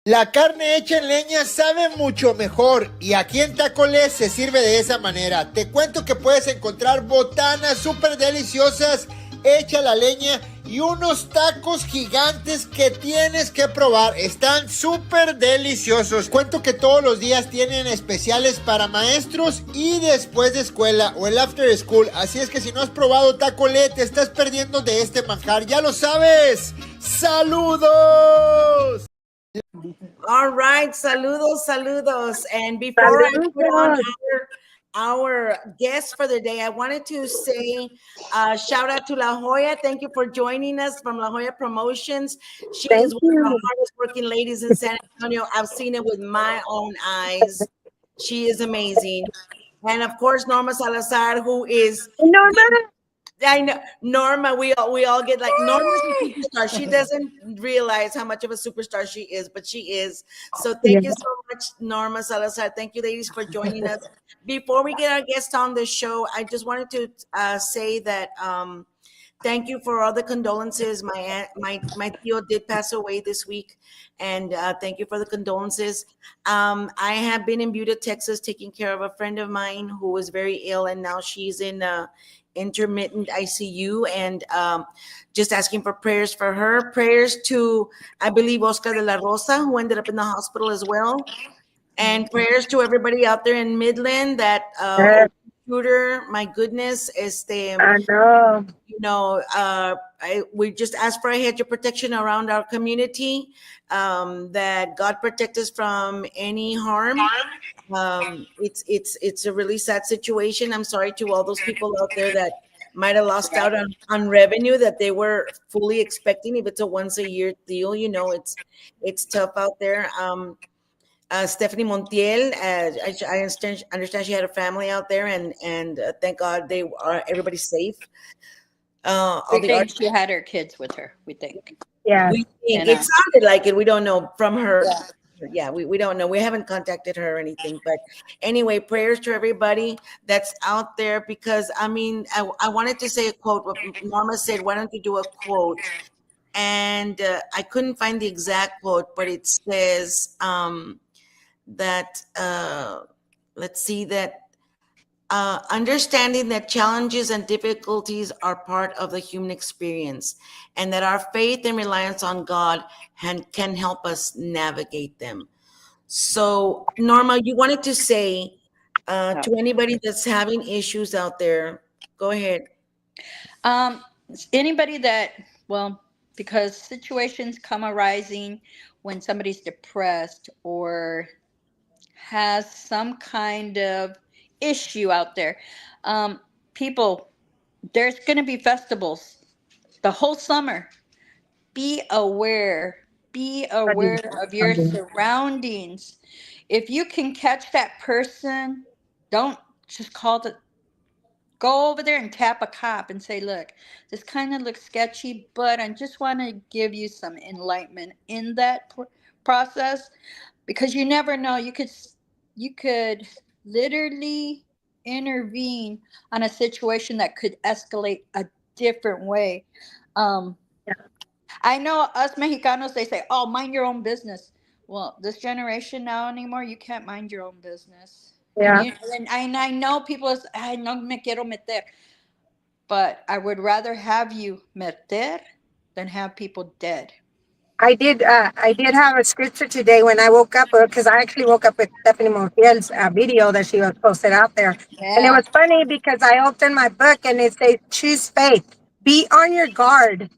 La carne hecha en leña sabe mucho mejor y aquí en Tacoles se sirve de esa manera. Te cuento que puedes encontrar botanas súper deliciosas hecha a la leña y unos tacos gigantes que tienes que probar. Están súper deliciosos. Cuento que todos los días tienen especiales para maestros y después de escuela o el after school. Así es que si no has probado Tacolet te estás perdiendo de este manjar. Ya lo sabes. ¡Saludos! All right, saludos, saludos. And before I put on our guest for the day, I wanted to say shout out to La Joya. Thank you for joining us from La Joya Promotions. She is one of the hardest working ladies in San Antonio. I've seen it with my own eyes. She is amazing. And of course, Norma Salazar, who is I know Norma. We all get like Norma's a superstar. She doesn't realize how much of a superstar she is, but she is. So thank you so much, Norma Salazar. Thank you, ladies, for joining us. Before we get our guest on the show, I just wanted to say that thank you for all the condolences. My tío did pass away this week, and thank you for the condolences. I have been in Buda, Texas, taking care of a friend of mine who was very ill, and now she's in intermittent ICU, and just asking for prayers for her. Prayers to, I believe, Oscar de la Rosa, who ended up in the hospital as well. And prayers to everybody out there in Midland that shooter, my goodness, we just ask for a hedge of protection around our community, that God protect us from any harm. It's a really sad situation. I'm sorry to all those people out there that might have lost out on revenue that they were fully expecting. If it's a once a year deal, it's tough out there. Stephanie Montiel, I understand she had a family out there, and thank God everybody's safe. We think she had her kids with her. We think. Yeah, it sounded like it. We don't know from her. Yeah, we don't know. We haven't contacted her or anything. But anyway, prayers to everybody that's out there, because I wanted to say a quote. What Norma said, why don't you do a quote? And I couldn't find the exact quote, but it says understanding that challenges and difficulties are part of the human experience, and that our faith and reliance on God can help us navigate them. So, Norma, you wanted to say to anybody that's having issues out there, go ahead. Anybody because situations come arising when somebody's depressed or has some kind of issue out there. People, there's going to be festivals the whole summer. Be aware of your surroundings. If you can catch that person, don't just go over there and tap a cop and say, look, this kind of looks sketchy, but I just want to give you some enlightenment in that process, because you never know. You could literally intervene on a situation that could escalate a different way. I know us Mexicanos, they say, oh, mind your own business. Well, this generation now anymore, you can't mind your own business. Yeah. And I know people, I no me quiero meter, but I would rather have you meter than have people dead. I did have a scripture today when I woke up, because I actually woke up with Stephanie Montiel's video that she was posted out there. Yeah. And it was funny because I opened my book and it says, choose faith, be on your guard,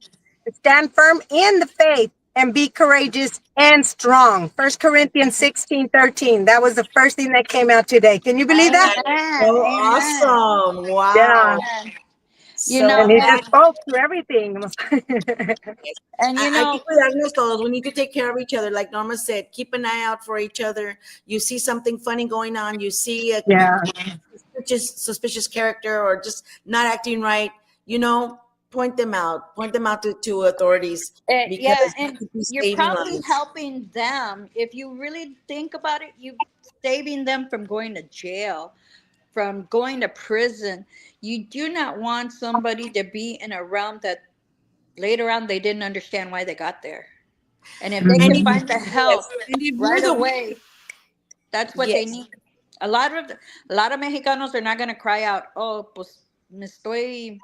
stand firm in the faith, and be courageous and strong. 1 Corinthians 16:13. That was the first thing that came out today. Can you believe that? Oh, awesome. Wow. Yeah. And he just spoke to everything. And we need to take care of each other. Like Norma said, keep an eye out for each other. You see something funny going on, you see a suspicious character or just not acting right, point them out to authorities. And you're probably helping them. If you really think about it, you're saving them from going to jail, from going to prison. You do not want somebody to be in a realm that later on they didn't understand why they got there. And if they And can if, find the yes, help and if you're right the away, that's what they yes, need. A lot of Mexicanos are not going to cry out, "Oh, pues me estoy,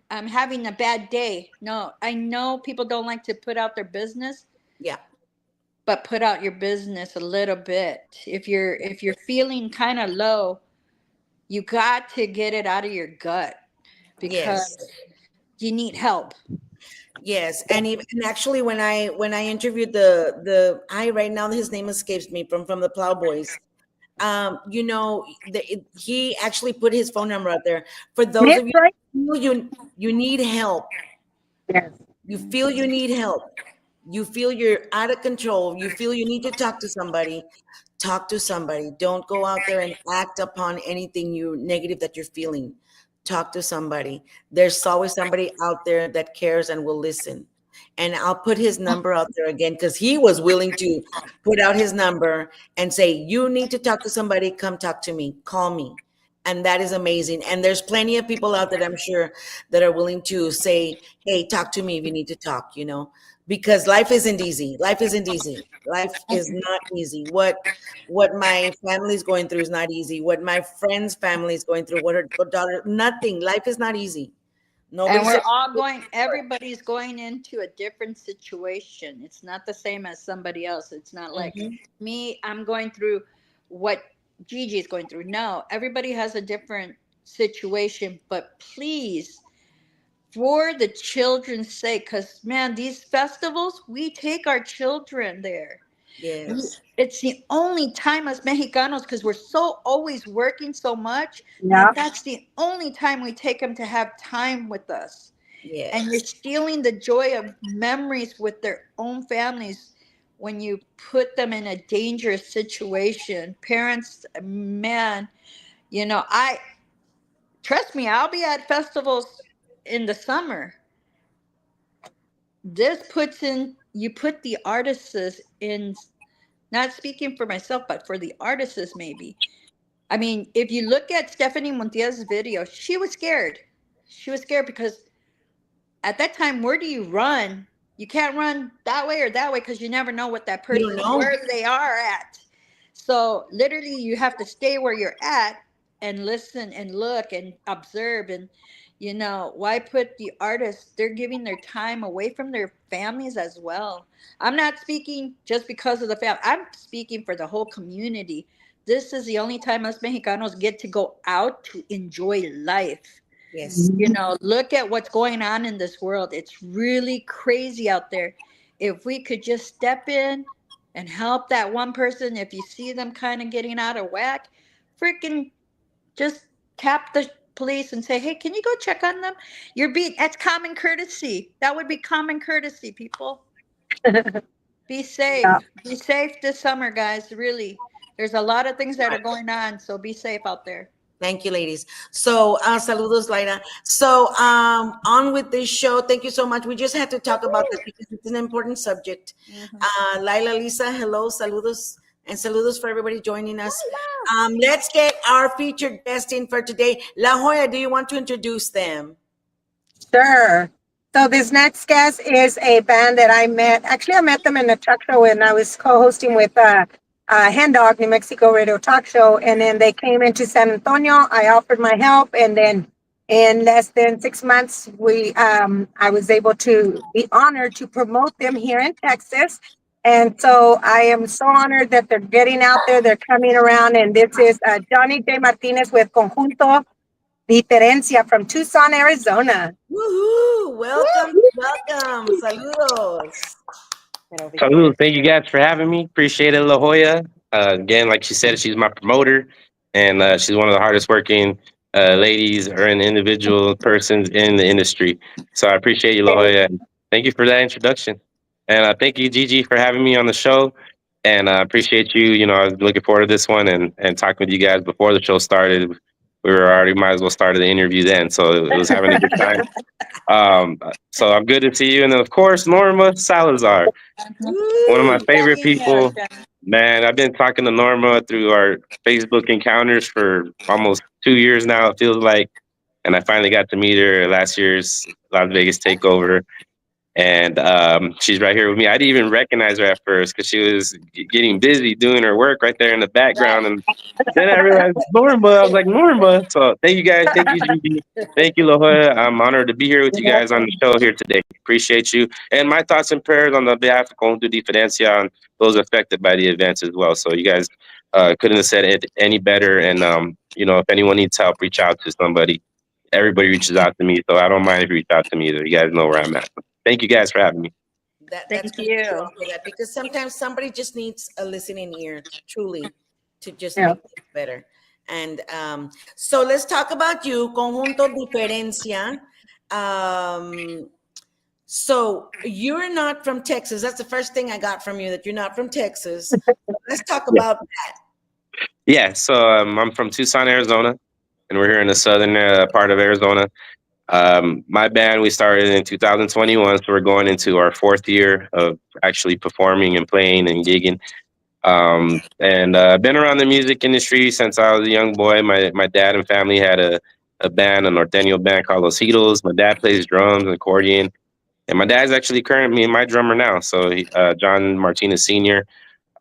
I'm having a bad day." No, I know people don't like to put out their business, yeah, but put out your business a little bit. If you're feeling kind of low, you got to get it out of your gut because yes. you need help. Yes, and even and actually, when I interviewed the I right now his name escapes me from the Plowboys. He actually put his phone number out there for those Miss of you Right? who feel you need help. Yes. You feel you need help. You feel you're out of control. You feel you need to talk to somebody. Talk to somebody. Don't go out there and act upon anything you negative that you're feeling. Talk to somebody. There's always somebody out there that cares and will listen. And I'll put his number out there again because he was willing to put out his number and say, "You need to talk to somebody. Come talk to me. Call me." And that is amazing. And there's plenty of people out there, I'm sure, that are willing to say, "Hey, talk to me if you need to talk," because life isn't easy. Life isn't easy. Life is not easy. What my family's going through is not easy. What my friend's family is going through, what her daughter, nothing. Life is not easy. And Nobody we're said, all going, everybody's going into a different situation. It's not the same as somebody else. It's not like Mhm. me, I'm going through what Gigi is going through. No, everybody has a different situation. But please, for the children's sake, because man, these festivals, we take our children there. Yes, It's the only time as Mexicanos, because we're so always working so much, Yeah. that that's the only time we take them to have time with us. And you're yes, stealing the joy of memories with their own families when you put them in a dangerous situation. Parents, man, I trust me, I'll be at festivals in the summer. This puts in, you put the artists in, not speaking for myself, but for the artists maybe. I mean, if you look at Stephanie Montiel's video, she was scared. She was scared because at that time, where do you run? You can't run that way or that way because you never know what that you don't person, know. where they are at. So literally, you have to stay where you're at and listen and look and observe. And why put the artists? They're giving their time away from their families as well. I'm not speaking just because of the family. I'm speaking for the whole community. This is the only time us Mexicanos get to go out to enjoy life. Yes, Look at what's going on in this world. It's really crazy out there. If we could just step in and help that one person, if you see them kind of getting out of whack, freaking just tap the police and say, "Hey, can you go check on them?" That's common courtesy. That would be common courtesy, people. Be Yeah. safe. Be safe this summer, guys. Really. There's a lot of things that are going on, so be safe out there. thank you, ladies. So, saludos, Laira. So, on with this show. Thank you so much. We just had to talk about that because it's an important subject. Mhm. Laila, Lisa, hello, saludos, and saludos for everybody joining us. Let's get our featured guest in for today. La Joya, do you want to introduce them? Sure. So this next guest is a band that I met. Actually, I met them in a talk show when I was co-hosting with Hen Dog, New Mexico Radio Talk Show, and then they came into San Antonio. I offered my help, and then in less than 6 months, I was able to be honored to promote them here in Texas. And so I am so honored that they're getting out there. They're coming around, and this is Johnny J. Martinez with Conjunto Diferencia from Tucson, Arizona. Woohoo! Welcome, welcome. Saludos. Salud. Thank you guys for having me. Appreciate it, La Jolla. Again, like she said, she's my promoter, and she's one of the hardest working ladies or an individual persons in the industry. So I appreciate you, La Jolla. And thank you for that introduction. And thank you, Gigi, for having me on the show. And I appreciate you. I was looking forward to this one and talking with you guys before the show started. We were already might as well started the interview then. So it was having a good time. So I'm good to see you. And then, of course, Norma Salazar, one of my Woo! favorite people. Man, I've been talking to Norma through our Facebook encounters for almost 2 years now, it feels like. And I finally got to meet her at last year's Las Vegas takeover. And she's right here with me. I didn't even recognize her at first because she was getting busy doing her work right there in the background. And then I realized Norma. I was like, Norma. So thank you guys. Thank you, Gigi. Thank you, La Jolla. I'm honored to be here with you guys on the show here today. Appreciate you. And my thoughts and prayers on the behalf of Conjunto Diferencia and those affected by the events as well. So you guys couldn't have said it any better. And, if anyone needs help, reach out to somebody. Everybody reaches out to me. So I don't mind if you reach out to me either. You guys know where I'm at. Thank you guys for having me. That's Thank you. that because sometimes somebody just needs a listening ear, truly, to just Yeah. make it better. And so let's talk about you, Conjunto Diferencia. So you're not from Texas. That's the first thing I got from you, that you're not from Texas. Let's talk about that. Yeah, so I'm from Tucson, Arizona, and we're here in the southern part of Arizona. My band, we started in 2021, so we're going into our fourth year of actually performing and playing and gigging. And I've been around the music industry since I was a young boy. My dad and family had a band, a norteño band called Los Hitos. My dad plays drums and accordion, and my dad's actually currently my drummer now. So John Martinez Sr.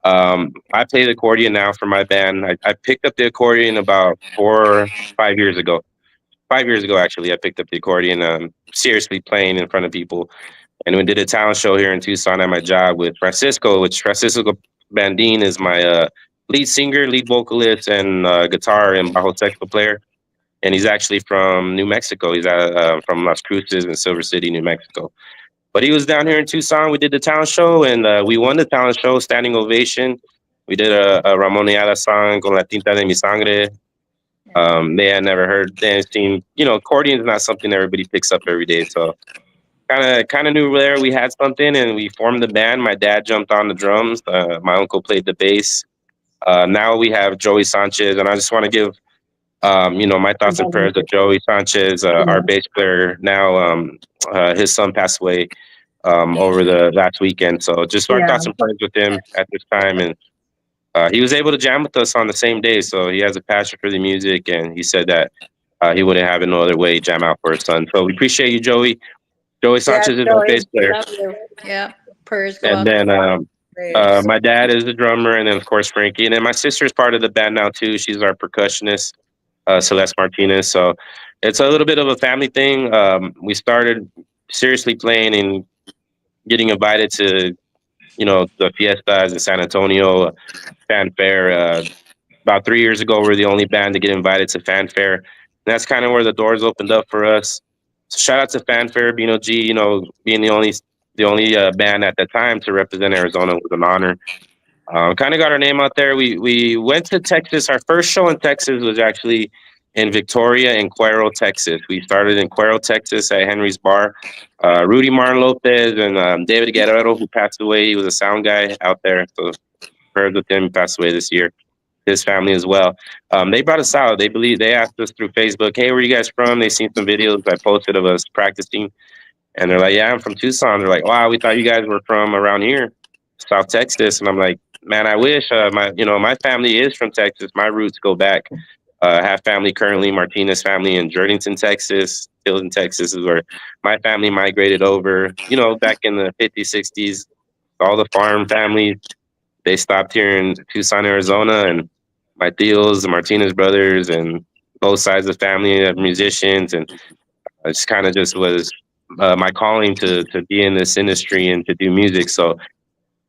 I play the accordion now for my band. I picked up the accordion about 5 years ago. 5 years ago, actually, I picked up the accordion, seriously playing in front of people. And we did a talent show here in Tucson at my job with Francisco, which Francisco Bandine is my lead singer, lead vocalist, and guitar and bajo sexto player. And he's actually from New Mexico. He's from Las Cruces in Silver City, New Mexico. But he was down here in Tucson. We did the talent show, and we won the talent show, standing ovation. We did a Ramon Ayala song, Con la tinta de mi sangre. They had never heard, they had seen, accordion is not something everybody picks up every day. So kind of knew there we had something, and we formed the band. My dad jumped on the drums. My uncle played the bass. Now we have Joey Sanchez, and I just want to give, my thoughts and prayers to Joey Sanchez, our bass player. Now, his son passed away over the last weekend. So just our thoughts and prayers with him at this time. And he was able to jam with us on the same day. So he has a passion for the music, and he said that he wouldn't have it no other way, jam out for his son. So we appreciate you, Joey. Joey Sanchez is our bass player. Love you. Yeah. Prayers go And out. then my dad is the drummer, and then of course Frankie. And then my sister's part of the band now too. She's our percussionist, Celeste Martinez. So it's a little bit of a family thing. We started seriously playing and getting invited to, the fiestas in San Antonio, fanfare. About 3 years ago, we're the only band to get invited to fanfare. And that's kind of where the doors opened up for us. So shout out to fanfare, Bino G. Being the only band at the time to represent Arizona was an honor. Kind of got our name out there. We went to Texas. Our first show in Texas was actually in Victoria and Cuero, Texas. We started in Cuero, Texas at Henry's Bar. Rudy Martin Lopez and David Guerrero, who passed away. He was a sound guy out there. So prayers with him. He passed away this year. His family as well. They brought us out. They asked us through Facebook, hey, where are you guys from? They seen some videos I posted of us practicing. And they're like, yeah, I'm from Tucson. They're like, wow, we thought you guys were from around here, South Texas. And I'm like, man, I wish. My family is from Texas. My roots go back. I have family currently, Martinez family in Jerdington, Texas. Tilden, Texas is where my family migrated over, back in the 50s, 60s. All the farm families, they stopped here in Tucson, Arizona. And my tios, the Martinez brothers, and both sides of the family are musicians. And it's kind of just was my calling to be in this industry and to do music. So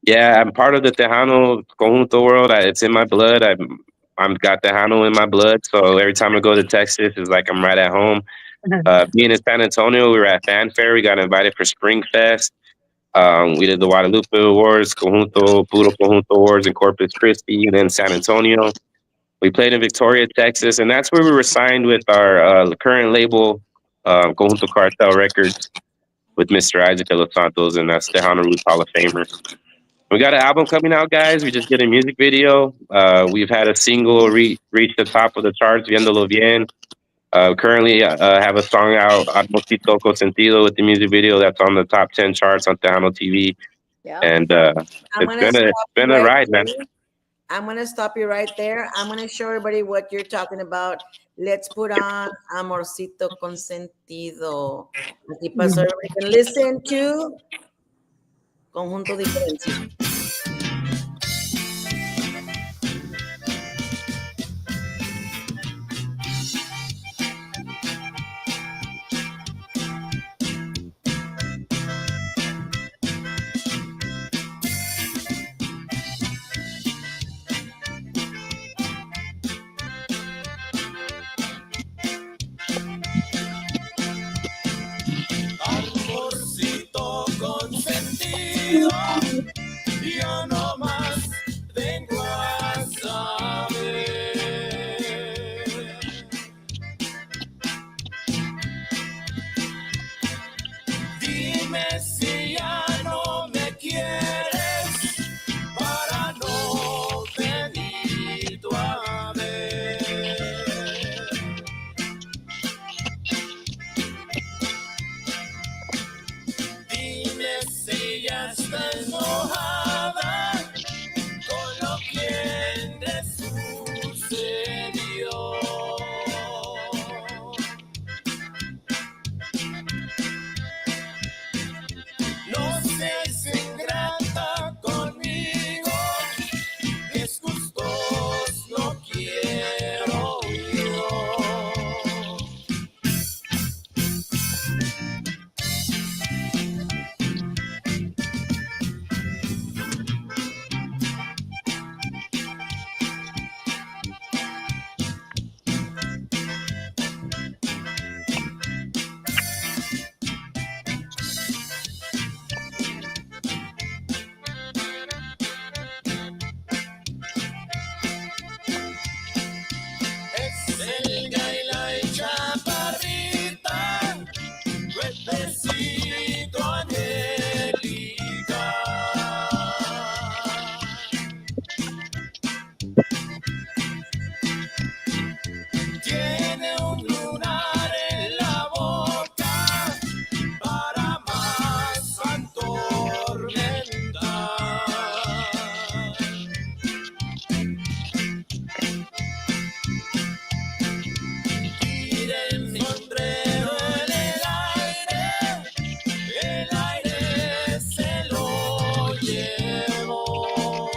yeah, I'm part of the Tejano Conjunto world. It's in my blood. I'm got Tejano in my blood. So every time I go to Texas, it's like I'm right at home. Being in San Antonio, we were at Fanfare. We got invited for Spring Fest. We did the Guadalupe Awards, Puro Conjunto Awards in Corpus Christi, and then San Antonio. We played in Victoria, Texas, and that's where we were signed with our current label, Conjunto Cartel Records, with Mr. Isaac de los Santos, and that's Tejano Roots Hall of Famer. We got an album coming out, guys. We just did a music video. We've had a single reach the top of the charts, Viéndolo Bien. Currently have a song out, Atmosito Sentido, with the music video that's on the top 10 charts on Tejano TV. Yep. And it's been a ride, man. I'm going to stop you right there. I'm going to show everybody what you're talking about. let's put on Amorcito Consentido. Aquí pasó, everybody can listen to Conjunto Diferencia. Amorcito consentido, yo no más vengo a saber. Dime si ya no me quieres para no venir a ver. Dime si ya estás enojada con lo que te sucedió. No seas ingrata conmigo, disgustos no quiero yo. Es el gaila y chaparrita, cuerpecito angelical. Tiene un lunar en la boca para más atormentar. Tire el sombrero en el aire se lo llevó.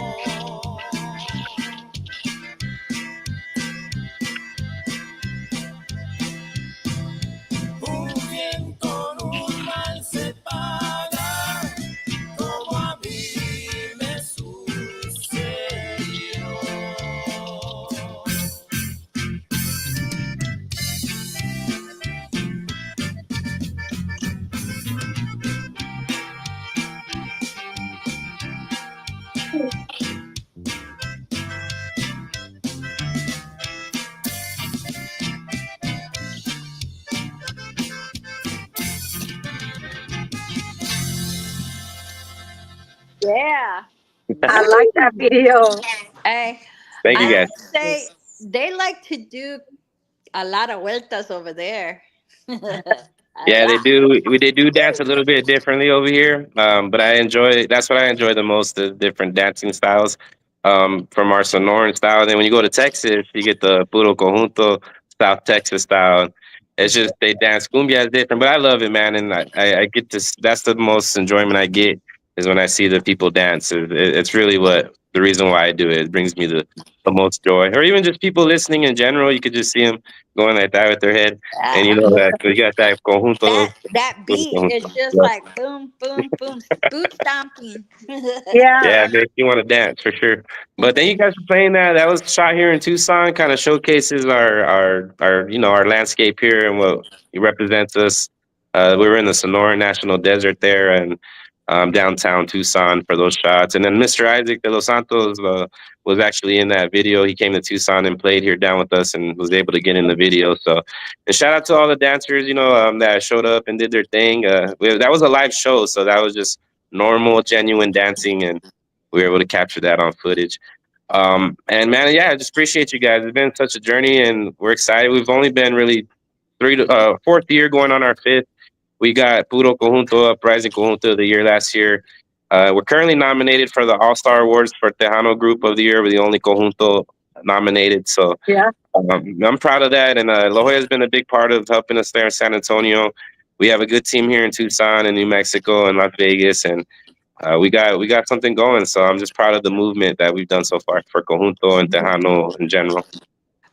Un bien con un mal se paga, como a mí me sucedió. Yeah. I like that video. Hey, Thank you I guys. would say they like to do a lot of vueltas over there. Yeah, they lot. do. They do dance a little bit differently over here, but I enjoy. That's what I enjoy the most: the different dancing styles from our Sonoran style. Then when you go to Texas, you get the Puro Conjunto South Texas style. It's just they dance cumbia is different, but I love it, man. And I get this. That's the most enjoyment I get is when I see the people dance. It's really what the reason why I do it. It brings me the most joy, or even just people listening in general. You could just see them going like that with their head. And you know that you got that conjunto. That beat is just Yeah, like boom, boom, boom, boot stomping. Yeah. yeah, it makes you want to dance for sure. But then you guys were playing that. That was shot here in Tucson. Kind of showcases our our landscape here and what it represents us. We were in the Sonora National Desert there and downtown Tucson for those shots. And then Mr. Isaac de los Santos was actually in that video. He came to Tucson and played here down with us and was able to get in the video. So, and shout out to all the dancers, that showed up and did their thing. That was a live show, so that was just normal, genuine dancing, and we were able to capture that on footage. And man, yeah, I just appreciate you guys. It's been such a journey, and we're excited. We've only been really fourth year going on our fifth. We got Puro Conjunto Uprising Conjunto of the Year last year. We're currently nominated for the All-Star Awards for Tejano Group of the Year. We're the only conjunto nominated. So Yeah. I'm proud of that, and La Jolla has been a big part of helping us there in San Antonio. We have a good team here in Tucson and New Mexico and Las Vegas, and we got something going. So I'm just proud of the movement that we've done so far for Conjunto and Tejano in general.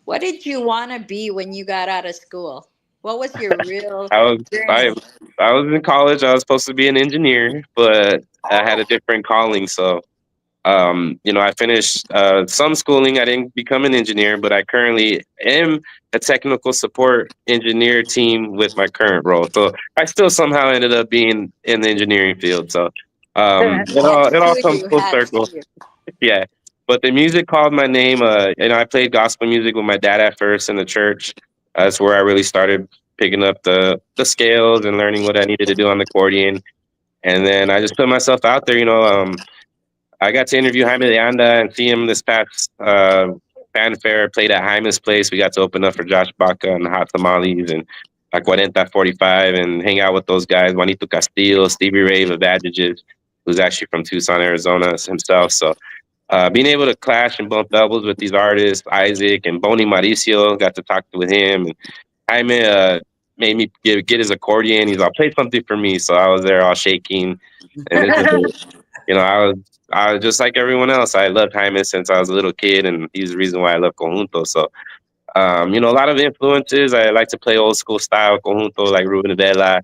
What did you want to be when you got out of school? What was your real I was I journey? I was in college. I was supposed to be an engineer, but I had a different calling. So I finished some schooling. I didn't become an engineer, but I currently am a technical support engineer team with my current role. So I still somehow ended up being in the engineering field. So You had to it all choose. comes You full had to circle. choose. Yeah. But the music called my name. I played gospel music with my dad at first in the church. That's where I really started picking up the scales and learning what I needed to do on the accordion. And then I just put myself out there. I got to interview Jaime de Anda and see him this past fanfare. Played at Jaime's place. We got to open up for Josh Baca and the Hot Tamales and La 4045 and hang out with those guys, Juanito Castillo, Stevie Ray of Advantages, who's actually from Tucson, Arizona himself. So being able to clash and bump elbows with these artists, Isaac and Boni Mauricio, got to talk with him. And Jaime made me get his accordion. He's like, play something for me. So I was there all shaking. And this is I was just like everyone else. I loved Jaime since I was a little kid, and he's the reason why I love Conjunto. So, a lot of influences. I like to play old school style Conjunto, like Ruben Vela,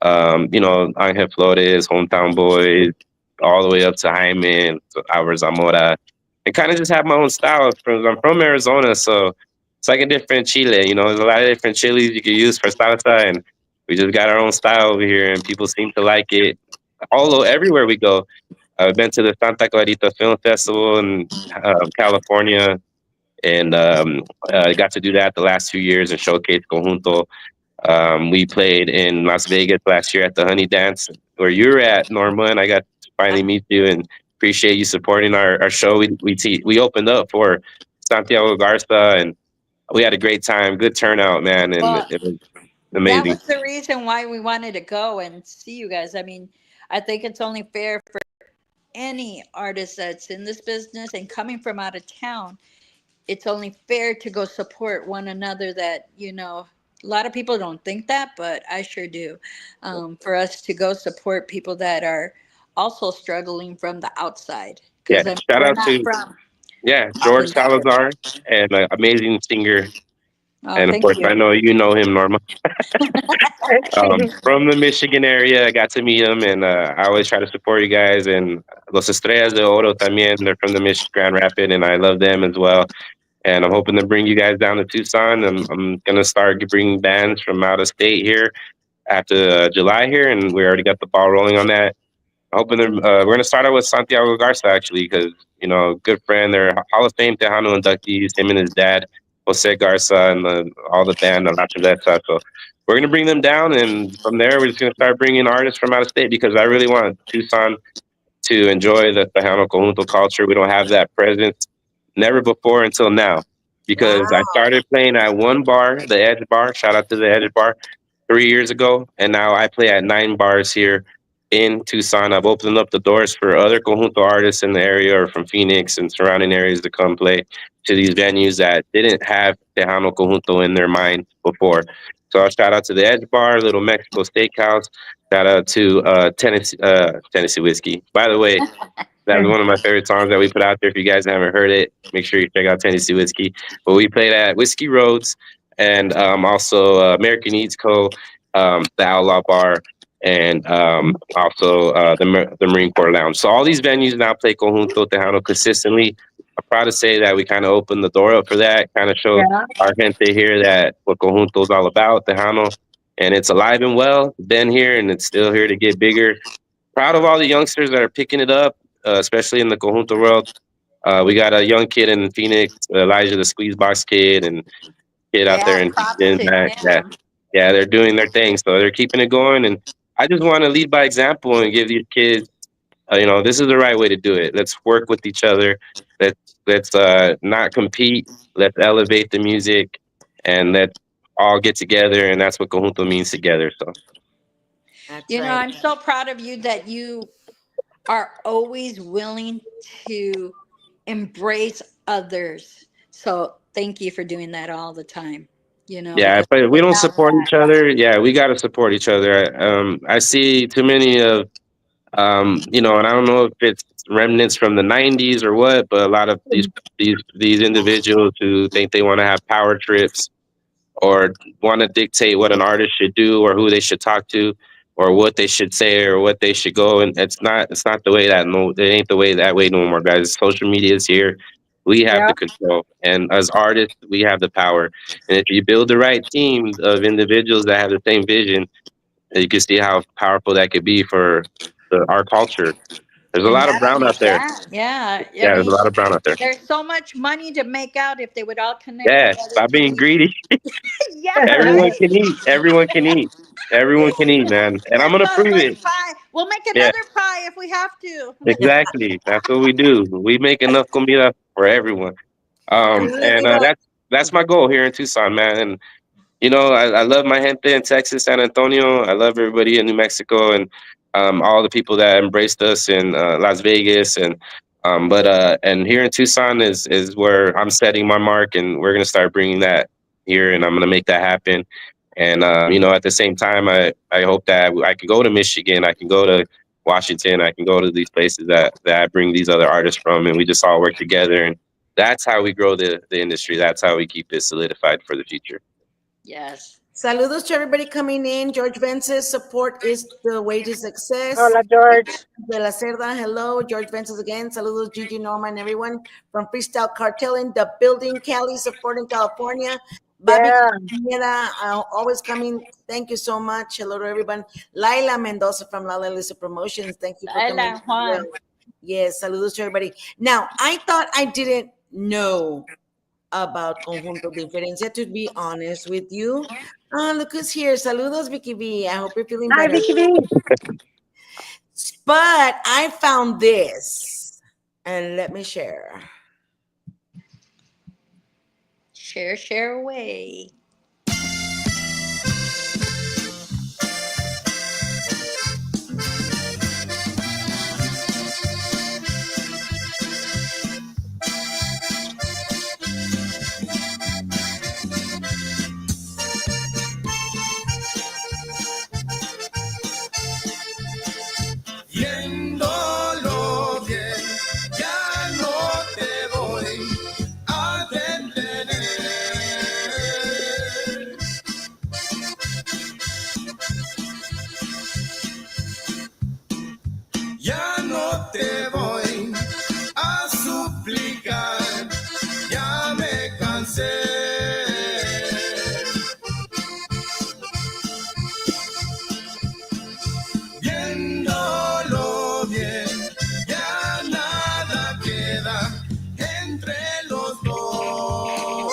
Angel Flores, Hometown Boys, all the way up to Jaime and Álvaro Zamora, and kind of just have my own style. I'm from Arizona, so it's like a different Chile. There's a lot of different chilies you can use for salsa, and we just got our own style over here, and people seem to like it. Everywhere we go, I've been to the Santa Clarita Film Festival in California, and I got to do that the last 2 years and showcase Conjunto. We played in Las Vegas last year at the Honey Dance, where you were at, Norma, and I got to finally meet you and appreciate you supporting our show. We opened up for Santiago Garza, and we had a great time, good turnout, man, and Well, it was that amazing. was the reason why we wanted to go and see you guys. I mean, I think it's only fair for any artist that's in this business and coming from out of town. It's only fair to go support one another. A lot of people don't think that, but I sure do. For us to go support people that are also struggling from the outside, Yeah, because I mean, shout we're out not to from up George in that area. Salazar, and an amazing singer. Oh, And of thank course, you. I know you know him, Norma. From the Michigan area, I got to meet him, and I always try to support you guys. And Los Estrellas de Oro también, they're from the Grand Rapids, and I love them as well. And I'm hoping to bring you guys down to Tucson. I'm gonna start bringing bands from out of state here after July here, and we already got the ball rolling on that. Hoping we're gonna start out with Santiago Garza actually, because good friend, they're Hall of Fame Tejano inductees. Him and his dad, Jose Garza, and all the band on after that stuff. So we're gonna bring them down, and from there we're just gonna start bringing artists from out of state because I really want Tucson to enjoy the Tejano Conjunto culture. We don't have that presence, never before until now, Wow. because I started playing at one bar, the Edge Bar. Shout out to the Edge Bar, 3 years ago, and now I play at 9 bars here in Tucson. I've opened up the doors for other Conjunto artists in the area or from Phoenix and surrounding areas to come play to these venues that didn't have Tejano Conjunto in their mind before. So I'll shout out to the Edge Bar, Little Mexico Steakhouse. Shout out to Tennessee Whiskey. By the way, that's one of my favorite songs that we put out there. If you guys haven't heard it, make sure you check out Tennessee Whiskey. But we played at Whiskey Roads and also American Eats Co., the Outlaw Bar, and also the Marine Corps Lounge. So all these venues now play Conjunto Tejano consistently. I'm proud to say that we kind of opened the door up for that, kind of showed Yeah. our gente here that what Conjunto is all about, Tejano. And it's alive and well, been here, and it's still here to get bigger. Proud of all the youngsters that are picking it up, especially in the Conjunto world. We got a young kid in Phoenix, Elijah the Squeeze Box kid, and kid out there Yeah, props in to that him. yeah, they're doing their thing, so they're keeping it going. And I just want to lead by example and give these kids, this is the right way to do it. Let's work with each other. Let's not compete. Let's elevate the music, and let's all get together. And that's what Conjunto means together. So That's right. I'm so proud of you that you are always willing to embrace others, So thank you for doing that all the time. Yeah, Because but if we don't without support that, each other, yeah, we got to support each other. I see too many of, and I don't know if it's remnants from the '90s or what, but a lot of these individuals who think they want to have power trips or want to dictate what an artist should do or who they should talk to or what they should say or what they should go. And it's not the way that, no, it ain't the way that way no more, guys. Social media is here. We have Yeah. the control. And as artists, we have the power. And if you build the right team of individuals that have the same vision, you can see how powerful that could be for our culture. There's a and lot of not brown only out there. that, yeah. I Yeah, there's a mean, lot of brown out there. there's so much money to make out if they would all connect Yeah, together stop to being be. greedy. Yeah. Everyone can eat. Everyone can eat. Everyone can eat, man. And I'm Let's gonna all prove make it. pie. We'll make Yeah, another pie if we have to. exactly. That's what we do. We make enough comida for everyone. And that's my goal here in Tucson, man. And I love my gente in Texas, San Antonio. I love everybody in New Mexico and all the people that embraced us in Las Vegas and here in Tucson is where I'm setting my mark, and we're gonna start bringing that here, and I'm gonna make that happen. And at the same time, I hope that I can go to Michigan, I can go to Washington, I can go to these places that I bring these other artists from, and we just all work together. And that's how we grow the industry. That's how we keep it solidified for the future. Yes. Saludos to everybody coming in. George Vences, support is the way to success. Hola, George. De la Cerda, hello. George Vences again. Saludos, Gigi, Norma, and everyone from Freestyle Cartel in the building. Cali, supporting California. Bobby, Yeah. always coming. Thank you so much. Hello to everyone. Laila Mendoza from La Lisa Promotions. Thank you for coming. Juan. Yes, saludos to everybody. Now, I thought I didn't know about Conjunto Diferencia, to be honest with you. Look who's here. Saludos, Vicky B. I hope you're feeling Hi, better. Vicky B. But I found this, and let me share. Share away. Viéndolo bien, ya no te voy a detener. Ya no te voy a suplicar, ya me cansé. Viéndolo bien, ya nada queda entre los dos.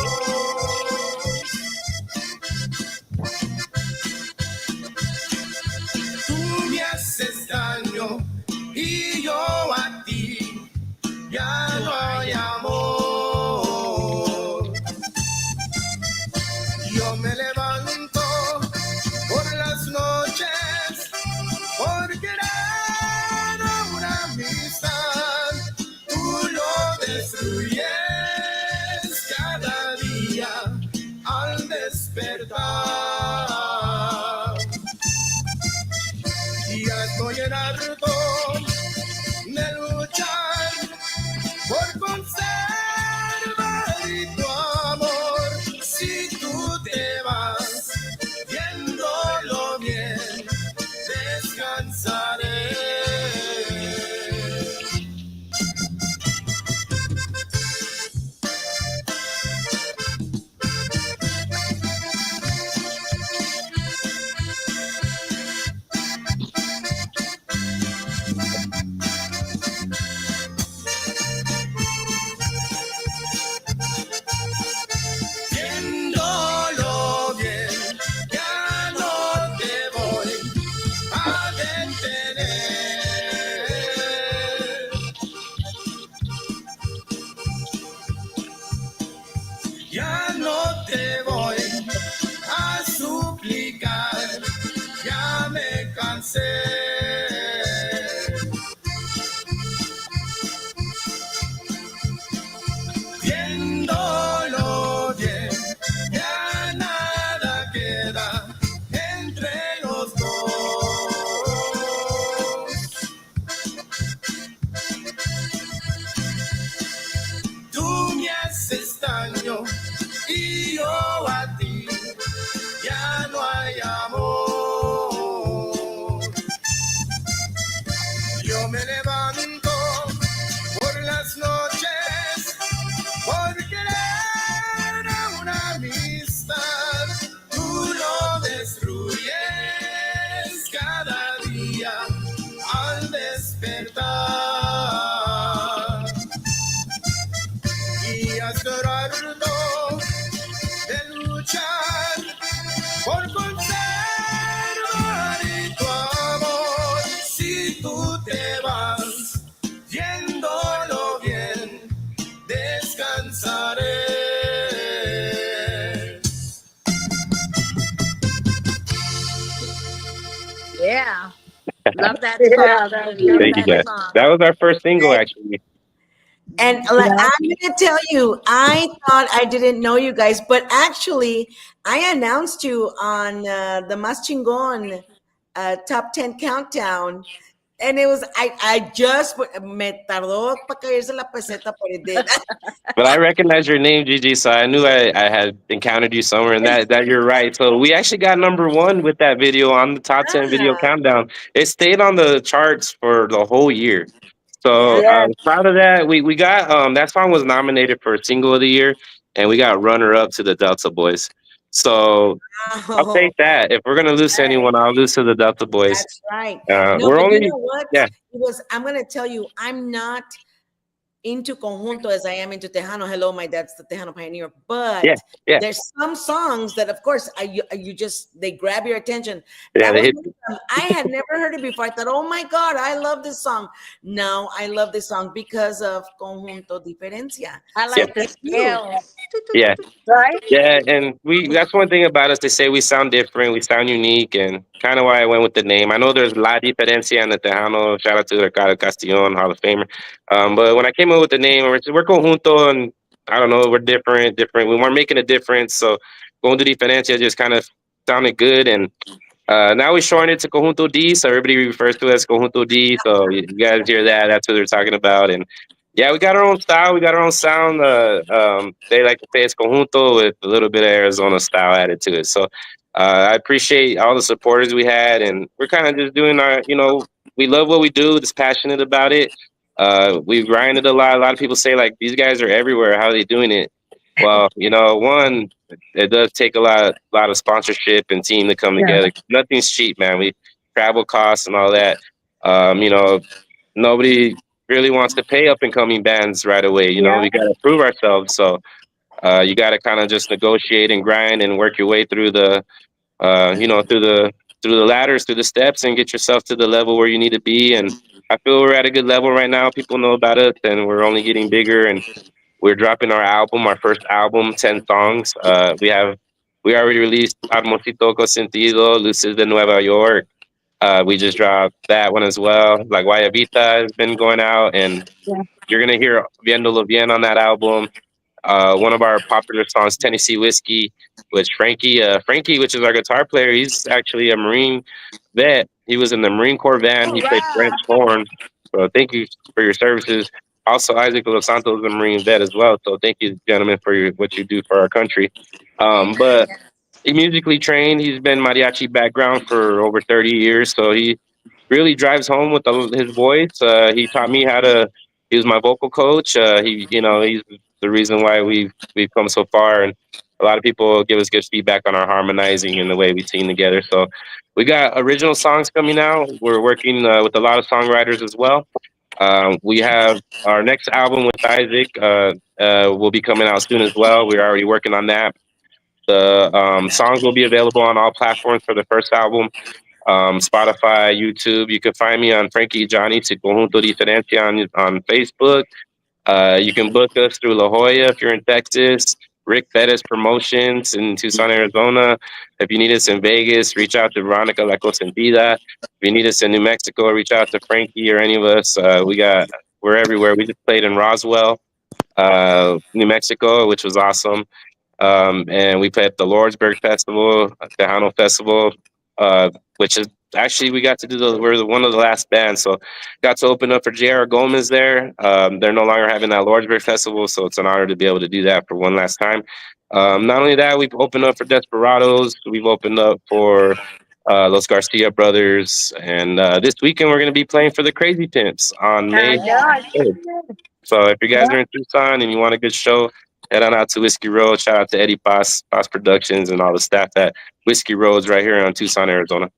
Tú me haces daño y yo a ti, ya no hay amor. Yo me levanto por las noches por querer una amistad, tú lo destruyes cada día al despertar. Y ya estoy en harto de luchar por conservar tu amor. Si tú te vas, viéndolo bien, descansaré. Viéndolo bien, ya no te voy a detener. Ya no te voy a suplicar, ya me cansé. Viéndolo tratarlo de luchar por conservar tu amor. Si tú te vas, viéndolo bien, descansaré. Yeah. Love that Yeah, song. that was Love good. Thank you, that guys. song. That was our first single, actually. And like, I'm gonna tell you, I thought I didn't know you guys, but actually, I announced you on the Mas Chingon top 10 countdown, and it was I just me tardó para caerse la peseta, but it did. But I recognize your name, Gigi, so I knew I had encountered you somewhere, and that you're right. So we actually got #1 with that video on the top 10 video Ah, countdown. It stayed on the charts for the whole year. So yeah. Yes. proud of that. We got that song was nominated for Single of the Year, and we got runner up to the Delta Boys. So I'll Oh, take that. If we're gonna lose to right. anyone, I'll lose to the Delta Boys. That's right. No, We're but you only know what? yeah It was. I'm gonna tell you, I'm not into conjunto as I am into Tejano. Hello, my dad's the Tejano pioneer. yeah But yeah there's some songs that, of course, you just they grab your attention. yeah. That They was hit. one of them. I had never heard it before. I thought, oh my God, I love this song. Now I love this song because of Conjunto Diferencia. I So Yeah like the thank you. scales. yeah. Right? Yeah, and that's one thing about us. They say we sound different, we sound unique, and kind of why I went with the name. I know there's La Diferencia and the Tejano. Shout out to Ricardo Castillon, Hall of Famer. But when I came up with the name, we're conjunto, and I don't know, we're different. We weren't making a difference, so Conjunto Diferencia just kind of sounded good, and now we shortened it to Conjunto D, so everybody refers to it as Conjunto D. So you guys hear that? That's what they're talking about. And yeah, we got our own style. We got our own sound. They like to say it's Conjunto with a little bit of Arizona style added to it. So I appreciate all the supporters we had, and we're kind of just doing our, we love what we do. Just passionate about it. We grinded a lot. A lot of people say like these guys are everywhere. How are they doing it? Well, one, it does take a lot of sponsorship and team to come Yeah. together. Nothing's cheap, man. We travel costs and all that. Nobody really wants to pay up and coming bands right away. Yeah. We got to prove ourselves. So you got to kind of just negotiate and grind and work your way through through the ladders, through the steps, and get yourself to the level where you need to be. And I feel we're at a good level right now. People know about us, and we're only getting bigger. And we're dropping our first album, 10 songs. We already released Hermosito Consentido, Luces de Nueva York. We just dropped that one as well. Like Guayabita has been going out, and Yeah. you're gonna hear Viéndolo Bien on that album. One of our popular songs, Tennessee Whiskey, which Frankie, which is our guitar player, he's actually a Marine vet. He was in the Marine Corps band. He played French horn. So thank you for your services. Also, Isaac Los Santos is a Marine vet as well. So thank you, gentlemen, for what you do for our country. But he musically trained. He's been mariachi background for over 30 years. So he really drives home with his voice. He taught me how to. He was my vocal coach. He's the reason why we've come so far, and a lot of people give us good feedback on our harmonizing and the way we sing together. So we got original songs coming out. We're working with a lot of songwriters as well. We have our next album with Isaac will be coming out soon as well. We're already working on that. The songs will be available on all platforms for the first album. Spotify, YouTube. You can find me on Frankie Johnny to Conjunto Diferencia on Facebook. You can book us through La Jolla if you're in Texas. Rick Bettis Promotions in Tucson, Arizona. If you need us in Vegas, reach out to Veronica La Cosentida. If you need us in New Mexico, reach out to Frankie or any of us. We're everywhere. We just played in Roswell, New Mexico, which was awesome. And we played at the Lordsburg Festival, Tejano Festival, which is actually we got to do we're one of the last bands, so got to open up for J.R. Gomez there. They're no longer having that Lordsburg Festival, so it's an honor to be able to do that for one last time. Not only that, we've opened up for Desperados, we've opened up for Los Garcia Brothers, and this weekend we're going to be playing for the Crazy Pimps on I May know. I 3rd. So if you guys are in Tucson and you want a good show, head on out to Whiskey Road. Shout out to Eddie Paz Productions and all the staff at Whiskey Roads right here in Tucson, Arizona.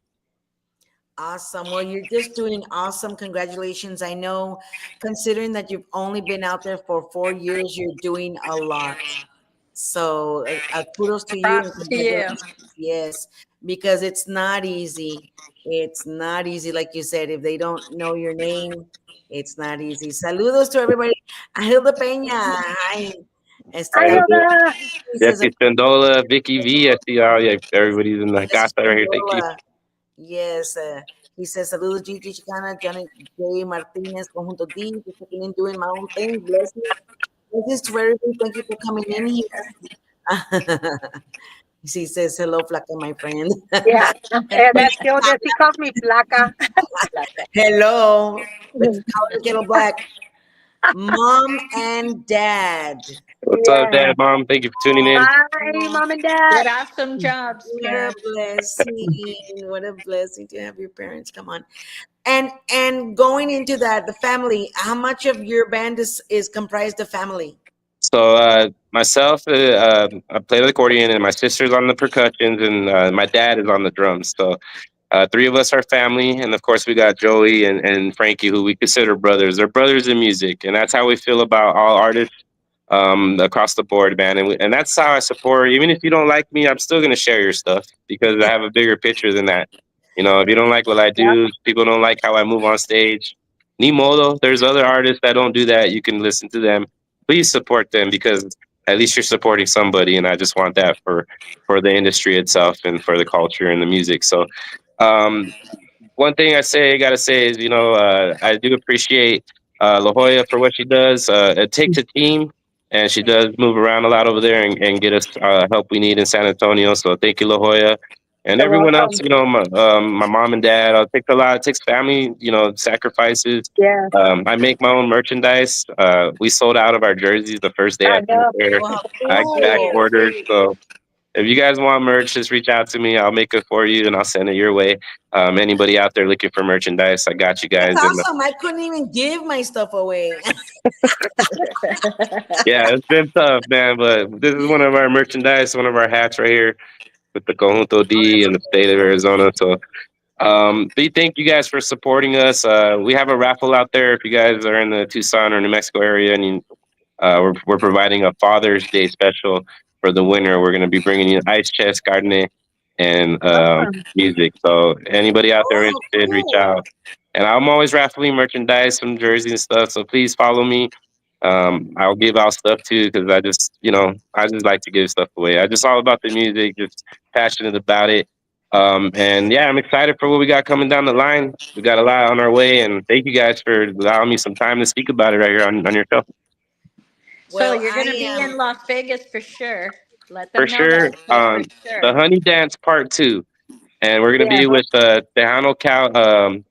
Awesome. Well, you're just doing awesome. Congratulations. I know, considering that you've only been out there for 4 years, you're doing a lot. So kudos to you and Props to you. congratulations. Yes, because it's not easy. It's not easy, like you said. If they don't know your name, it's not easy. Saludos to everybody. Hilda Peña. Hi. I La know that. he says, Jesse Spandola, Vicky V. I see all yeah, everybody's in the yes, casa right here. Thank you. yes, he says, saludos, Gigi Chicana, Janet J. Martinez, Conjunto D, just checking in, doing my own thing. Blessings. Blessings to everybody. Thank you for coming in here. She says, hello, Flaca, my friend. Yeah. That's still that she calls me flaca. Hello. Let's call it Kettle Black. Mom and Dad. What's up, Yeah. Dad, Mom? Thank you for tuning in. Hi, Mom and Dad. Did awesome jobs, What a parents. blessing. What a blessing to have your parents. Come on. And going into that, the family, how much of your band is comprised of family? So myself, I play the accordion, and my sister's on the percussions, and my dad is on the drums. So three of us are family, and of course we got Joey and Frankie, who we consider brothers. They're brothers in music, and that's how we feel about all artists across the board, man. And that's how I support. Even if you don't like me, I'm still gonna share your stuff because I have a bigger picture than that. You know, if you don't like what I Yep. do, people don't like how I move on stage. Ni modo. There's other artists that don't do that. You can listen to them. Please support them because at least you're supporting somebody, and I just want that for the industry itself and for the culture and the music. So um, one thing I gotta say is, I do appreciate La Jolla for what she does. It takes a team, and she does move around a lot over there and get us help we need in San Antonio. So thank you, La Jolla. And You're everyone else, welcome. my mom and dad. It takes a lot. It takes family, sacrifices. Yeah. I make my own merchandise. We sold out of our jerseys the first day I after the know. fair. Wow, I back cool. ordered, so if you guys want merch, just reach out to me. I'll make it for you and I'll send it your way. Anybody out there looking for merchandise, I got you That's guys. And awesome. I couldn't even give my stuff away. yeah, it's been tough, man. But this is one of our merchandise, one of our hats right here with the Conjunto D in the state of Arizona. So we thank you guys for supporting us. We have a raffle out there if you guys are in the Tucson or New Mexico area and we're providing a Father's Day special for the winner. We're going to be bringing you ice chest, carne, and Awesome. music. So anybody out there Oh, interested, reach cool. out. And I'm always raffling merchandise, some jerseys and stuff. So please follow me. I'll give out stuff too because I just like to give stuff away. I just all about the music, just passionate about it. And yeah, I'm excited for what we got coming down the line. We got a lot on our way, and thank you guys for allowing me some time to speak about it right here on your show. So Well, you're I going to be am. in Las Vegas for sure. Let For them know sure. that for The sure. Honey Dance Part 2. And we're going to Yeah. be with Tejano Cal.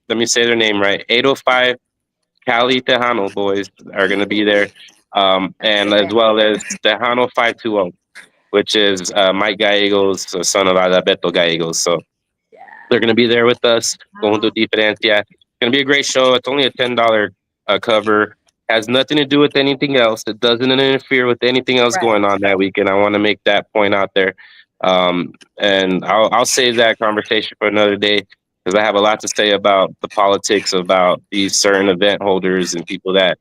Let me say their name right. 805 Cali Tejano boys are going to be there. And as well as Tejano 520, which is Mike Gallegos, the son of Alberto Gallegos. So Yeah. they're going to be there with us. Conjunto Wow. Diferencia. It's going to be a great show. It's only a $10 cover. Has nothing to do with anything else. It doesn't interfere with anything else Right. going on that weekend. I want to make that point out there. And I'll save that conversation for another day because I have a lot to say about the politics about these certain event holders and people that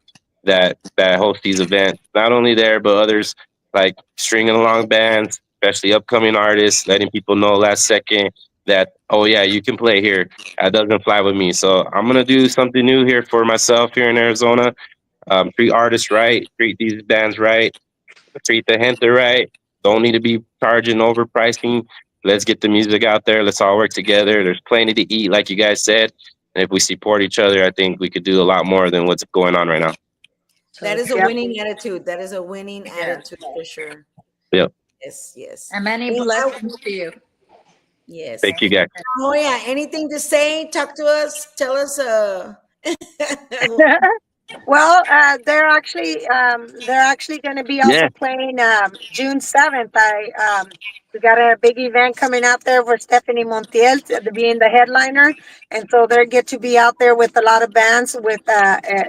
host these events. Not only there, but others like stringing along bands, especially upcoming artists, letting people know last second that, oh yeah, you can play here. That doesn't fly with me. So I'm gonna do something new here for myself here in Arizona. Treat artists right, treat these bands right, treat the gente right. Don't need to be charging overpricing. Let's get the music out there. Let's all work together. There's plenty to eat, like you guys said. And if we support each other, I think we could do a lot more than what's going on right now. That is a Yep. winning attitude. That is a winning attitude for sure. Yep. Yes, yes. And many Well, blessings to you. yes. Thank you guys. Oh yeah. Anything to say? Talk to us. Tell us. Well, they're actually going to be Yeah. also playing June 7th. We got a big event coming out there for Stephanie Montiel to being the headliner, and so they get to be out there with a lot of bands with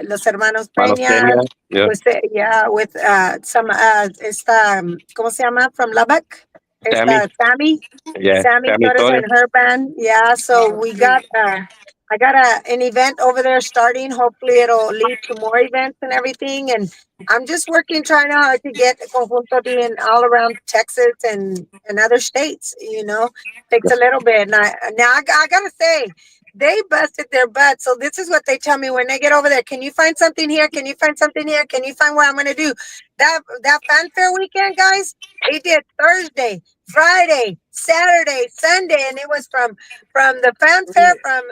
Los Hermanos Manos Peñas, Peña. Yeah. with some esta ¿cómo se llama? From Lubbock. It's Sammy. Sammy. Yeah, Sammy Sammy Torres Torres. and her band. Yeah, so Oh, we sweet. got I got an event over there starting. Hopefully it'll lead to more events and everything. And I'm just working trying hard to get Conjunto in all around Texas and other states, you know. Takes a little bit. And I gotta say, they busted their butt. So this is what they tell me when they get over there. Can you find something here? Can you find something here? Can you find what I'm gonna do? That fanfare weekend, guys, they did Thursday, Friday, Saturday, Sunday, and it was from the fanfare, from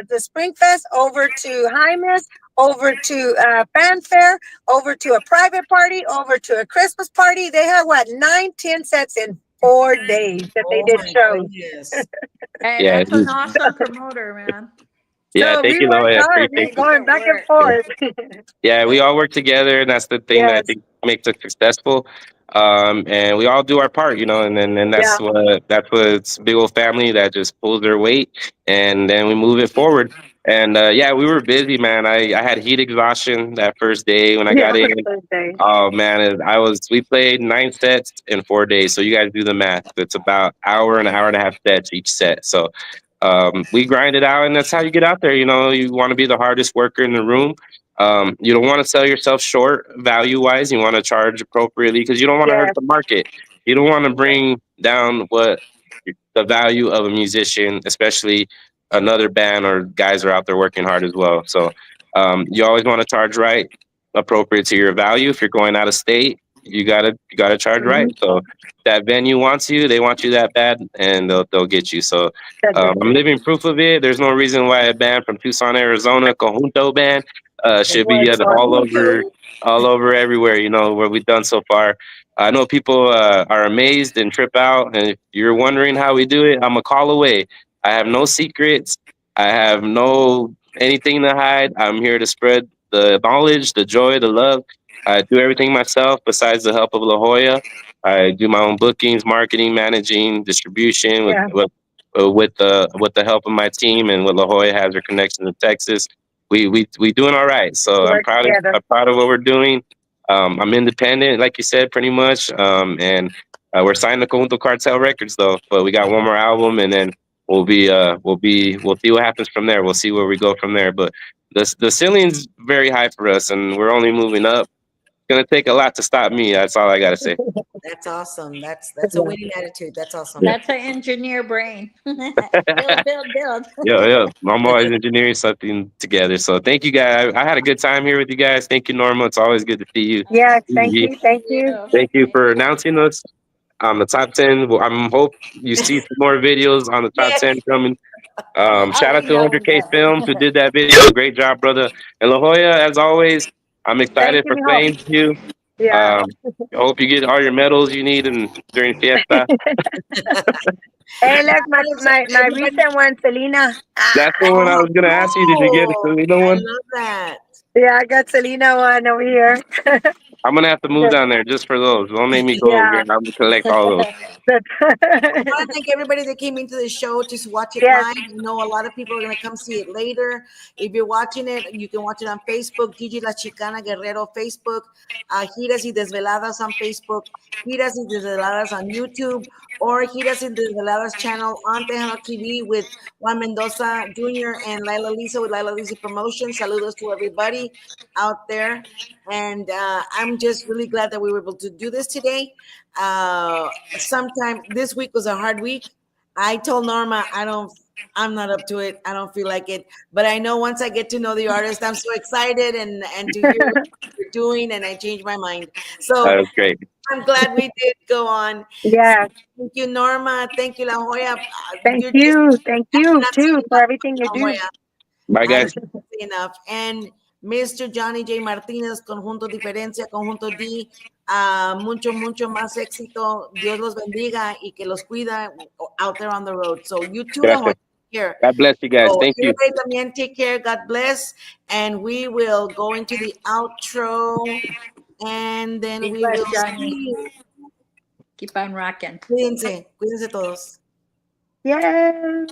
the Spring Fest over to Hymas, over to fanfare, over to a private party, over to a Christmas party. They had what 9, 10 sets in 4 days that they Oh did my shows. goodness. Hey, Yeah, that's an awesome promoter, man. yeah. So Thank we you, worked Loya. hard, Appreciate you. going Good back and work. forth. Yeah, we all work together, and that's the thing that I Yes, think makes us successful. And we all do our part, you know, and then yeah, that's what it's big old family that just pulls their weight, and then we move it forward. And yeah, we were busy, man. I had heat exhaustion that first day when I yeah. got in. Thursday. Oh man, we played 9 sets in 4 days. So you guys do the math. It's about hour and an hour and a half sets each set. So we grind it out, and that's how you get out there. You know, you want to be the hardest worker in the room. You don't want to sell yourself short value wise. You want to charge appropriately because you don't want to hurt Yes, the market. You don't want to bring down what the value of a musician, especially another band or guys are out there working hard as well. So you always want to charge right, appropriate to your value. If you're going out of state, you gotta charge right. hmm, So that venue wants you, they want you that bad, and they'll get you. So that's it. I'm living proof of it. There's no reason why a band from Tucson, Arizona, Conjunto band, should be Works hard. all over everywhere. You know what we've done so far. I know people are amazed and trip out, and if you're wondering how we do it, I'm a call away. I have no secrets. I have no anything to hide. I'm here to spread the knowledge, the joy, the love. I do everything myself besides the help of La Jolla. I do my own bookings, marketing, managing, distribution Yeah, with the help of my team and with La Jolla has her connection to Texas. We doing all right. So work together. I'm proud of what we're doing. I'm independent, like you said, pretty much. And we're signed to Conjunto Cartel Records though, but we got one more album, and then we'll see what happens from there. We'll see where we go from there. But the ceiling's very high for us, and we're only moving up. It's gonna take a lot to stop me. That's all I gotta say. That's awesome. That's a winning attitude. That's awesome. Yeah. That's an engineer brain. Build. Yeah. I'm always engineering something together. So thank you guys. I had a good time here with you guys. Thank you, Norma. It's always good to see you. Yes, thank Gigi. you, thank You. you. Thank you Thank for you. announcing us on the top 10. Well, I hope you see some more videos on the top Yes. 10 coming. Oh, Shout out we to know we 100K will. Films who did that video. Great job, brother. And La Jolla, as always, I'm Thank excited you, for mijo. playing with you. Yeah. Um, I hope you get all your medals you need during Fiesta. Hey, look, my Everybody. recent one, Selena. That's the one I Oh, was gonna ask you. Did you get a cool. Toledo I one? love that. Yeah, I got Selena one over here. I'm gonna have to move down there just for those. Don't make me go over here. Yeah, I'm gonna collect all those. that's I want to thank everybody that came into the show to watch it yes, live. I know a lot of people are going to come see it later. If you're watching it, you can watch it on Facebook, Gigi La Chicana Guerrero Facebook, Giras y Desveladas on Facebook, Giras y Desveladas on YouTube, or Giras y Desveladas channel on Tejano TV with Juan Mendoza Jr. and Laila Lisa with Laila Lisa Promotions. Saludos to everybody out there. And I'm just really glad that we were able to do this today. Sometime this week was a hard week. I told Norma I'm not up to it. I don't feel like it. But I know once I get to know the artist, I'm so excited and to hear what you're doing, and I changed my mind. So That was great. I'm glad we did go on. So yes. thank you, Norma. Thank you, La Jolla. Thank You're just I you cannot say too for enough everything you about La do. Jolla. Bye, I guys. can't say enough. And Mr. Johnny J. Martinez, Conjunto Diferencia, Conjunto D, mucho más éxito. Dios los bendiga y que los cuida out there on the road. So you too, La Jolla, Gracias. here. God bless you guys. So Thank you. everybody también take care. God bless. And we will go into the outro. And then Be we will blessed, Johnny. see. Keep on rocking. Cuídense. Cuídense todos. Yes.